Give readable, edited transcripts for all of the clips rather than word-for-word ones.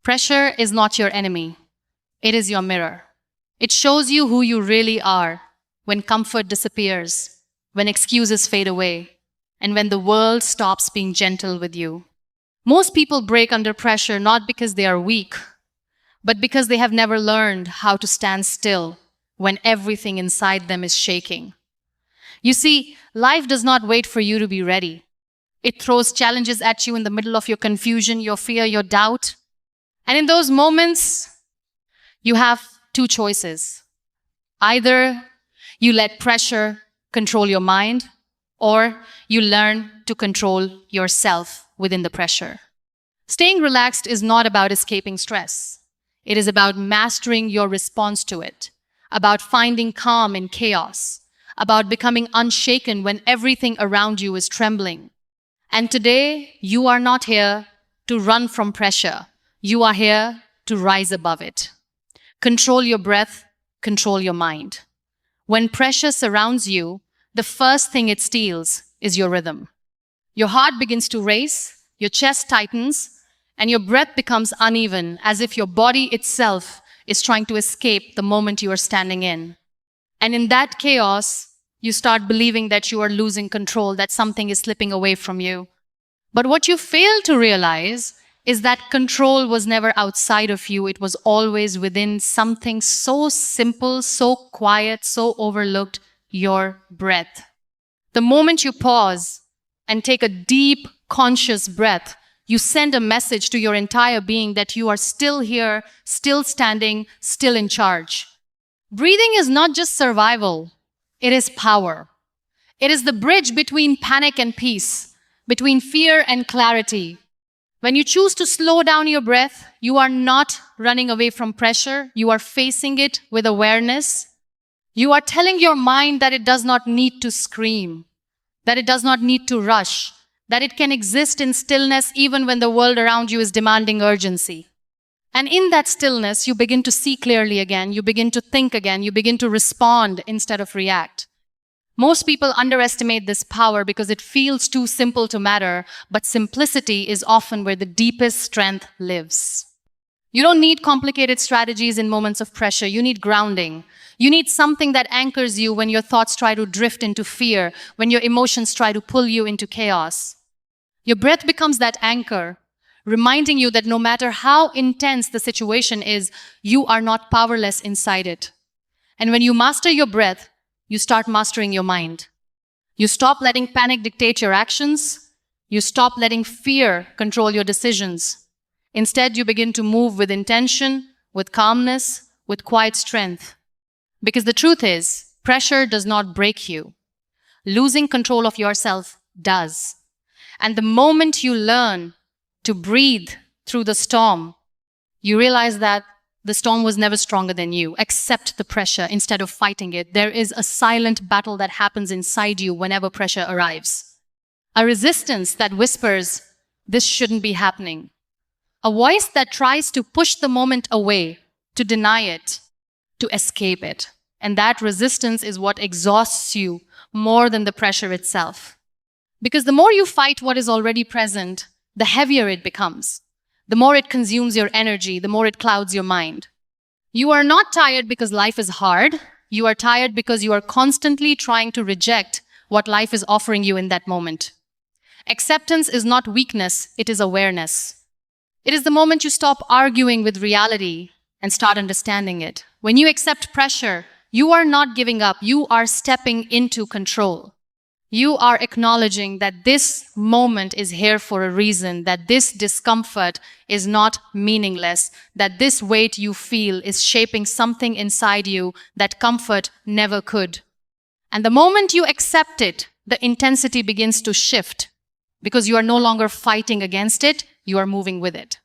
Pressure is not your enemy. It is your mirror. It shows you who you really are when comfort disappears, when excuses fade away, and when the world stops being gentle with you. Most people break under pressure not because they are weak, but because they have never learned how to stand still when everything inside them is shaking. You see, life does not wait for you to be ready. It throws challenges at you in the middle of your confusion, your fear, your doubt. And in those moments, you have two choices. Either you let pressure control your mind, or you learn to control yourself within the pressure. Staying relaxed is not about escaping stress. It is about mastering your response to it, about finding calm in chaos, about becoming unshaken when everything around you is trembling. And today, you are not here to run from pressure. You are here to rise above it. Control your breath, control your mind. When pressure surrounds you, the first thing it steals is your rhythm. Your heart begins to race, your chest tightens, and your breath becomes uneven, as if your body itself is trying to escape the moment you are standing in. And in that chaos, you start believing that you are losing control, that something is slipping away from you. But what you fail to realize is that control was never outside of you. It was always within something so simple, so quiet, so overlooked, your breath. The moment you pause and take a deep, conscious breath, you send a message to your entire being that you are still here, still standing, still in charge. Breathing is not just survival, it is power. It is the bridge between panic and peace, between fear and clarity. When you choose to slow down your breath, you are not running away from pressure, you are facing it with awareness. You are telling your mind that it does not need to scream, that it does not need to rush, that it can exist in stillness even when the world around you is demanding urgency. And in that stillness, you begin to see clearly again, you begin to think again, you begin to respond instead of react. Most people underestimate this power because it feels too simple to matter, but simplicity is often where the deepest strength lives. You don't need complicated strategies in moments of pressure. You need grounding. You need something that anchors you when your thoughts try to drift into fear, when your emotions try to pull you into chaos. Your breath becomes that anchor, reminding you that no matter how intense the situation is, you are not powerless inside it. And when you master your breath, you start mastering your mind. You stop letting panic dictate your actions. You stop letting fear control your decisions. Instead, you begin to move with intention, with calmness, with quiet strength. Because the truth is, pressure does not break you. Losing control of yourself does. And the moment you learn to breathe through the storm, you realize that the storm was never stronger than you. Accept the pressure instead of fighting it. There is a silent battle that happens inside you whenever pressure arrives. A resistance that whispers, this shouldn't be happening. A voice that tries to push the moment away, to deny it, to escape it. And that resistance is what exhausts you more than the pressure itself. Because the more you fight what is already present, the heavier it becomes. The more it consumes your energy, the more it clouds your mind. You are not tired because life is hard. You are tired because you are constantly trying to reject what life is offering you in that moment. Acceptance is not weakness, it is awareness. It is the moment you stop arguing with reality and start understanding it. When you accept pressure, you are not giving up, you are stepping into control. You are acknowledging that this moment is here for a reason, that this discomfort is not meaningless, that this weight you feel is shaping something inside you that comfort never could. And the moment you accept it, the intensity begins to shift because you are no longer fighting against it, you are moving with it.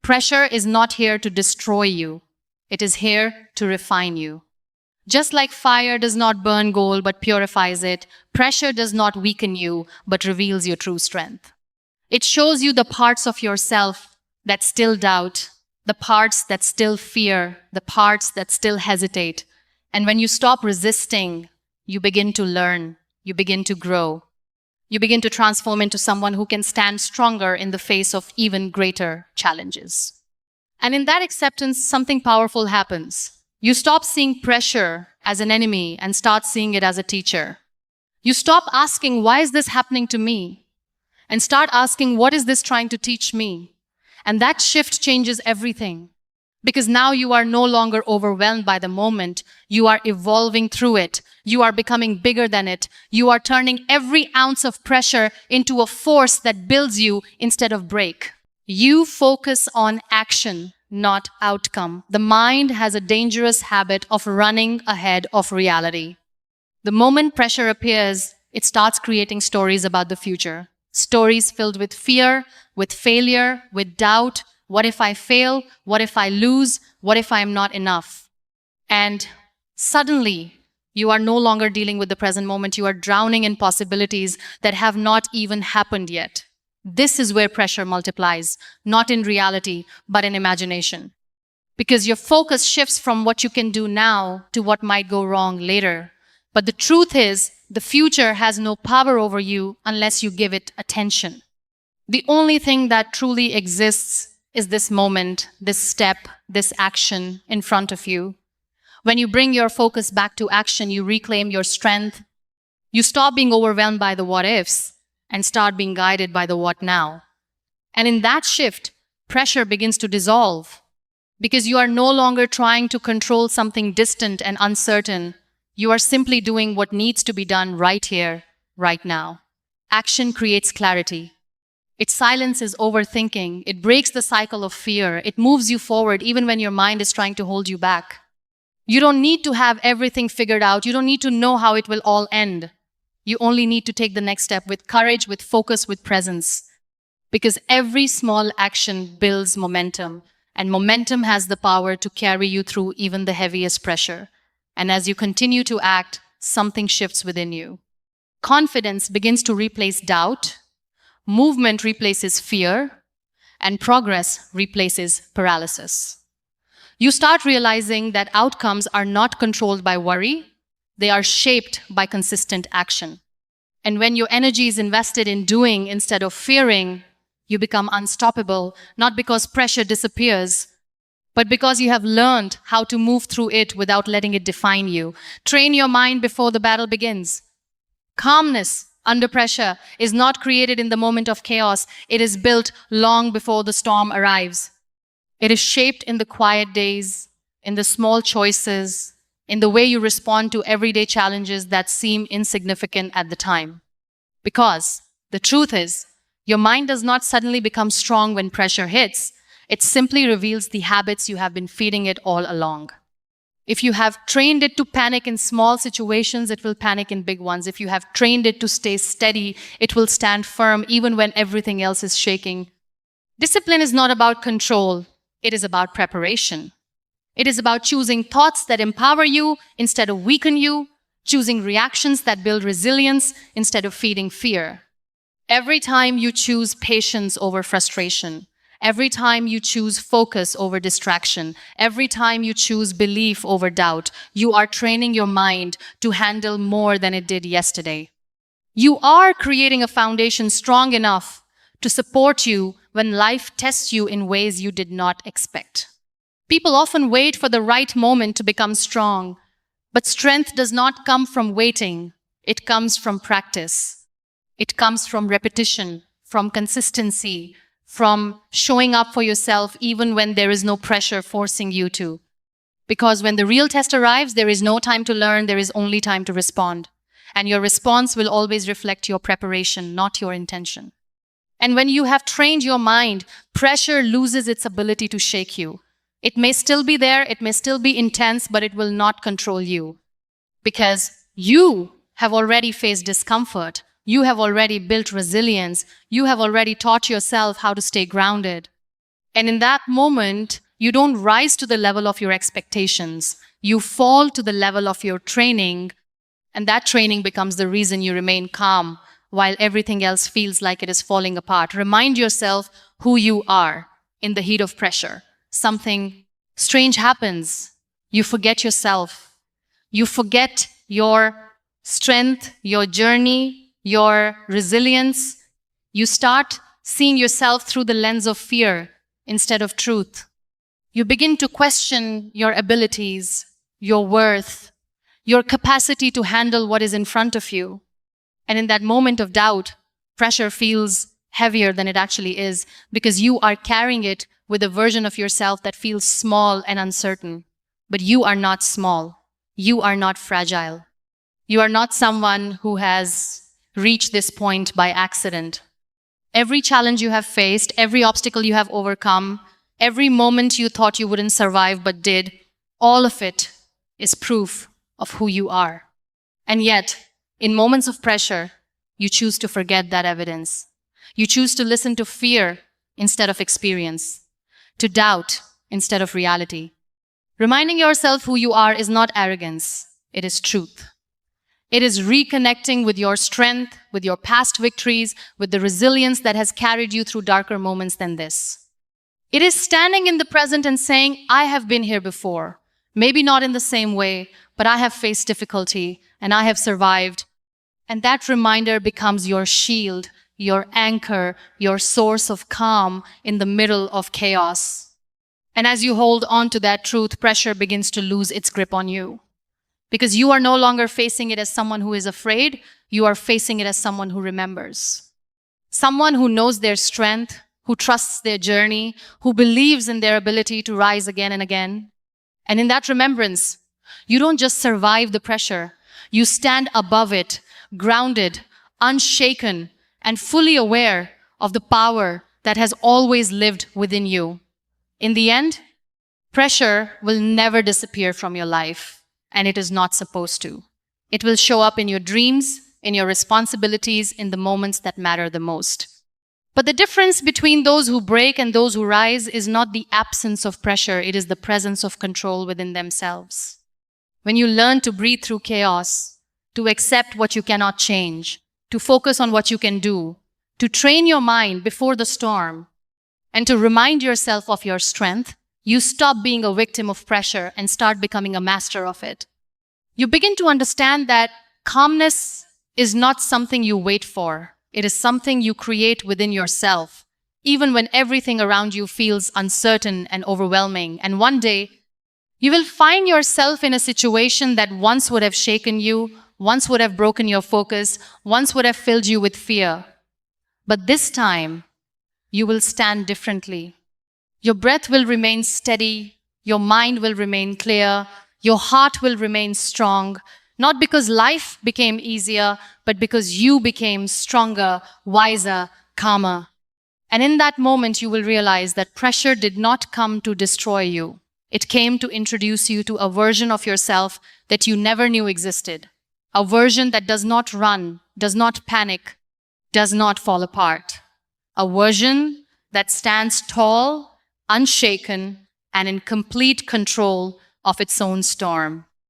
Pressure is not here to destroy you. It is here to refine you. Just like fire does not burn gold but purifies it, pressure does not weaken you but reveals your true strength. It shows you the parts of yourself that still doubt, the parts that still fear, the parts that still hesitate. And when you stop resisting, you begin to learn, you begin to grow. You begin to transform into someone who can stand stronger in the face of even greater challenges. And in that acceptance, something powerful happens. You stop seeing pressure as an enemy and start seeing it as a teacher. You stop asking, why is this happening to me? And start asking, what is this trying to teach me? And that shift changes everything. Because now you are no longer overwhelmed by the moment. You are evolving through it. You are becoming bigger than it. You are turning every ounce of pressure into a force that builds you instead of break. You focus on action, not outcome. The mind has a dangerous habit of running ahead of reality. The moment pressure appears, it starts creating stories about the future. Stories filled with fear, with failure, with doubt. What if I fail? What if I lose? What if I am not enough? And suddenly, you are no longer dealing with the present moment. You are drowning in possibilities that have not even happened yet. This is where pressure multiplies, not in reality, but in imagination. Because your focus shifts from what you can do now to what might go wrong later. But the truth is, the future has no power over you unless you give it attention. The only thing that truly exists is this moment, this step, this action in front of you. When you bring your focus back to action, you reclaim your strength. You stop being overwhelmed by the what ifs and start being guided by the what now. And in that shift, pressure begins to dissolve because you are no longer trying to control something distant and uncertain. You are simply doing what needs to be done right here, right now. Action creates clarity. It silences overthinking. It breaks the cycle of fear. It moves you forward even when your mind is trying to hold you back. You don't need to have everything figured out. You don't need to know how it will all end. You only need to take the next step with courage, with focus, with presence. Because every small action builds momentum, and momentum has the power to carry you through even the heaviest pressure. And as you continue to act, something shifts within you. Confidence begins to replace doubt, movement replaces fear, and progress replaces paralysis. You start realizing that outcomes are not controlled by worry, they are shaped by consistent action. And when your energy is invested in doing instead of fearing, you become unstoppable, not because pressure disappears, but because you have learned how to move through it without letting it define you. Train your mind before the battle begins. Calmness under pressure is not created in the moment of chaos, it is built long before the storm arrives. It is shaped in the quiet days, in the small choices, in the way you respond to everyday challenges that seem insignificant at the time. Because the truth is, your mind does not suddenly become strong when pressure hits. It simply reveals the habits you have been feeding it all along. If you have trained it to panic in small situations, it will panic in big ones. If you have trained it to stay steady, it will stand firm even when everything else is shaking. Discipline is not about control, it is about preparation. It is about choosing thoughts that empower you instead of weaken you, choosing reactions that build resilience instead of feeding fear. Every time you choose patience over frustration, every time you choose focus over distraction, every time you choose belief over doubt, you are training your mind to handle more than it did yesterday. You are creating a foundation strong enough to support you when life tests you in ways you did not expect. People often wait for the right moment to become strong, but strength does not come from waiting. It comes from practice. It comes from repetition, from consistency, from showing up for yourself even when there is no pressure forcing you to. Because when the real test arrives, there is no time to learn, there is only time to respond. And your response will always reflect your preparation, not your intention. And when you have trained your mind, pressure loses its ability to shake you. It may still be there, it may still be intense, but it will not control you. Because you have already faced discomfort, you have already built resilience, you have already taught yourself how to stay grounded. And in that moment, you don't rise to the level of your expectations, you fall to the level of your training, and that training becomes the reason you remain calm while everything else feels like it is falling apart. Remind yourself who you are in the heat of pressure. Something strange happens. You forget yourself. You forget your strength, your journey, your resilience. You start seeing yourself through the lens of fear instead of truth. You begin to question your abilities, your worth, your capacity to handle what is in front of you. And in that moment of doubt, pressure feels heavier than it actually is because you are carrying it with a version of yourself that feels small and uncertain. But you are not small. You are not fragile. You are not someone who has reached this point by accident. Every challenge you have faced, every obstacle you have overcome, every moment you thought you wouldn't survive but did, all of it is proof of who you are. And yet, in moments of pressure, you choose to forget that evidence. You choose to listen to fear instead of experience, to doubt instead of reality. Reminding yourself who you are is not arrogance, it is truth. It is reconnecting with your strength, with your past victories, with the resilience that has carried you through darker moments than this. It is standing in the present and saying, I have been here before. Maybe not in the same way, but I have faced difficulty and I have survived. And that reminder becomes your shield, your anchor, your source of calm in the middle of chaos. And as you hold on to that truth, pressure begins to lose its grip on you. Because you are no longer facing it as someone who is afraid, you are facing it as someone who remembers. Someone who knows their strength, who trusts their journey, who believes in their ability to rise again and again. And in that remembrance, you don't just survive the pressure, you stand above it, grounded, unshaken, and fully aware of the power that has always lived within you. In the end, pressure will never disappear from your life. And it is not supposed to. It will show up in your dreams, in your responsibilities, in the moments that matter the most. But the difference between those who break and those who rise is not the absence of pressure, it is the presence of control within themselves. When you learn to breathe through chaos, to accept what you cannot change, to focus on what you can do, to train your mind before the storm, and to remind yourself of your strength, you stop being a victim of pressure and start becoming a master of it. You begin to understand that calmness is not something you wait for. It is something you create within yourself, even when everything around you feels uncertain and overwhelming. And one day, you will find yourself in a situation that once would have shaken you, once would have broken your focus, once would have filled you with fear. But this time, you will stand differently. Your breath will remain steady, your mind will remain clear, your heart will remain strong, not because life became easier, but because you became stronger, wiser, calmer. And in that moment, you will realize that pressure did not come to destroy you. It came to introduce you to a version of yourself that you never knew existed. A version that does not run, does not panic, does not fall apart. A version that stands tall, unshaken, and in complete control of its own storm.